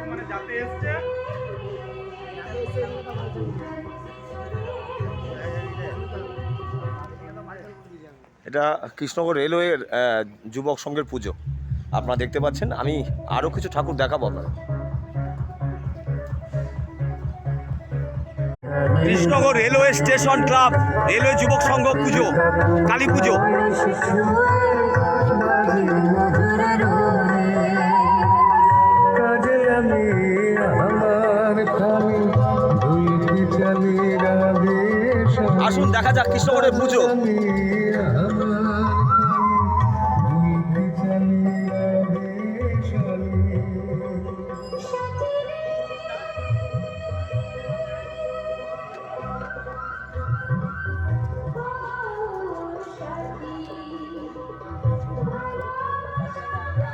মানে যাতে এসছে এটা কৃষ্ণনগর রেলওয়ের যুবক সংঘের পুজো আপনারা দেখতে পাচ্ছেন। আমি আরও কিছু ঠাকুর দেখাবো আপনারা। Krishnanagar railway station club railway যুবক সংঘ পুজো, কালী পুজো। আসুন দেখা যাক কৃষ্ণনগরের পুজো।